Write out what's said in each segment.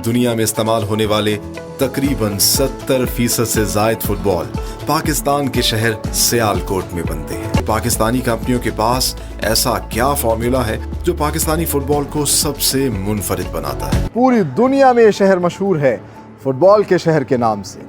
दुनिया में इस्तेमाल होने वाले तकरीबन 70% से जायद फुटबॉल पाकिस्तान के शहर सियालकोट में बनते हैं। पाकिस्तानी कंपनियों के पास ऐसा क्या फॉर्मूला है जो पाकिस्तानी फुटबॉल को सबसे मुनफरिद बनाता है? पूरी दुनिया में ये शहर मशहूर है फुटबॉल के शहर के नाम से।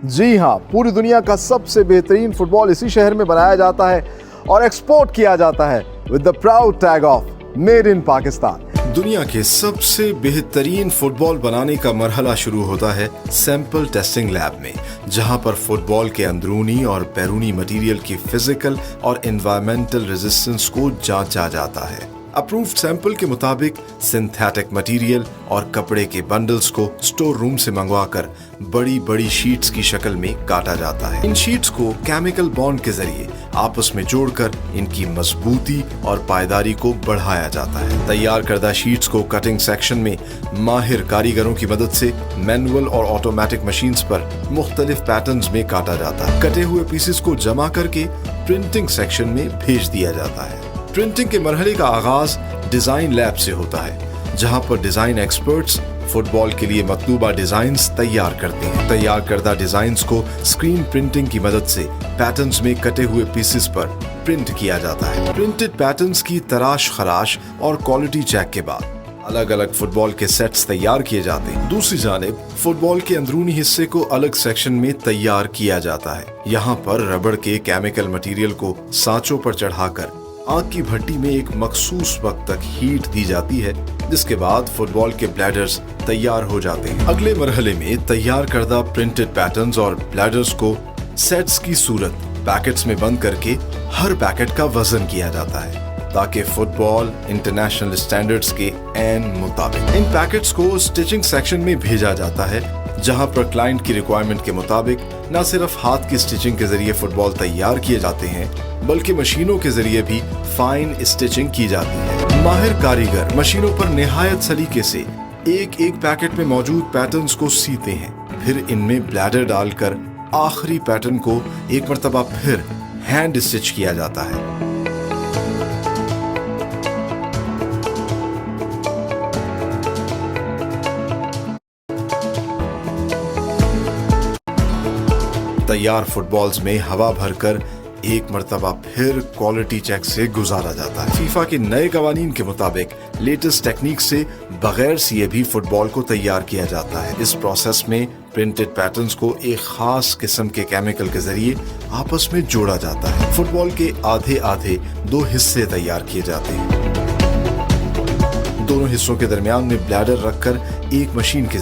जी हाँ, पूरी दुनिया का सबसे बेहतरीन फुटबॉल इसी शहर में बनाया जाता है और एक्सपोर्ट किया जाता है with the proud tag of made in Pakistan. दुनिया के सबसे बेहतरीन फुटबॉल बनाने का मरहला शुरू होता है सैंपल टेस्टिंग लैब में, जहां पर फुटबॉल के अंदरूनी और बैरूनी मटेरियल की फिजिकल और एनवायरमेंटल रेजिस्टेंस को जांचा जाता है। अप्रूव्ड सैंपल के मुताबिक सिंथेटिक मटेरियल और कपड़े के बंडल्स को स्टोर रूम से मंगवाकर बड़ी बड़ी शीट्स की शक्ल में काटा जाता है। इन शीट्स को केमिकल बॉन्ड के जरिए आपस में जोड़कर इनकी मजबूती और पायदारी को बढ़ाया जाता है। तैयार करदा शीट्स को कटिंग सेक्शन में माहिर कारीगरों की मदद से मैनुअल और ऑटोमेटिक मशीन्स पर मुख्तलिफ पैटर्न्स में काटा जाता है। कटे हुए पीसेस को जमा करके प्रिंटिंग सेक्शन में भेज दिया जाता है। प्रिंटिंग के मरहले का आगाज डिजाइन लैब से होता है, जहां पर डिजाइन एक्सपर्ट्स फुटबॉल के लिए मतलूबा डिजाइन्स तैयार करते हैं। तैयार करदा डिजाइन्स को स्क्रीन प्रिंटिंग की मदद से पैटर्न्स में कटे हुए पीसेस पर प्रिंट किया जाता है। प्रिंटेड पैटर्न्स की तराश खराश और क्वालिटी चेक के बाद अलग अलग फुटबॉल के सेट्स तैयार किए जाते हैं। दूसरी जानिब फुटबॉल के अंदरूनी हिस्से को अलग सेक्शन में तैयार किया जाता है। यहाँ पर रबड़ के केमिकल मटेरियल को सांचों पर चढ़ाकर आग की भट्टी में एक मखसूस वक्त तक हीट दी जाती है, जिसके बाद फुटबॉल के ब्लैडर्स तैयार हो जाते हैं। अगले मरहले में तैयार करदा प्रिंटेड पैटर्न्स और ब्लैडर्स को सेट्स की सूरत पैकेट्स में बंद करके हर पैकेट का वजन किया जाता है, ताकि फुटबॉल इंटरनेशनल स्टैंडर्ड्स के ऐन मुताबिक। इन पैकेट्स को स्टिचिंग सेक्शन में भेजा जाता है, जहां पर क्लाइंट की रिक्वायरमेंट के मुताबिक न सिर्फ हाथ की स्टिचिंग के जरिए फुटबॉल तैयार किए जाते हैं, बल्कि मशीनों के जरिए भी फाइन स्टिचिंग की जाती है। माहिर कारीगर मशीनों पर निहायत सलीके से एक एक पैकेट में मौजूद पैटर्न्स को सीते हैं, फिर इनमें ब्लैडर डालकर आखिरी पैटर्न को एक मर्तबा फिर हैंड स्टिच किया जाता है। तैयार फुटबॉल्स में हवा भरकर एक मर्तबा फिर क्वालिटी चेक से गुजारा जाता है। फीफा के नए कवानीन के मुताबिक लेटेस्ट टेक्निक से बगैर सिए भी फुटबॉल को तैयार किया जाता है। इस प्रोसेस में प्रिंटेड पैटर्न्स को एक खास किस्म के केमिकल के जरिए आपस में जोड़ा जाता है। फुटबॉल के आधे आधे दो हिस्से तैयार किए जाते हैं। दोनों हिस्सों के दरमियान में ब्लैडर रखकर एक मशीन के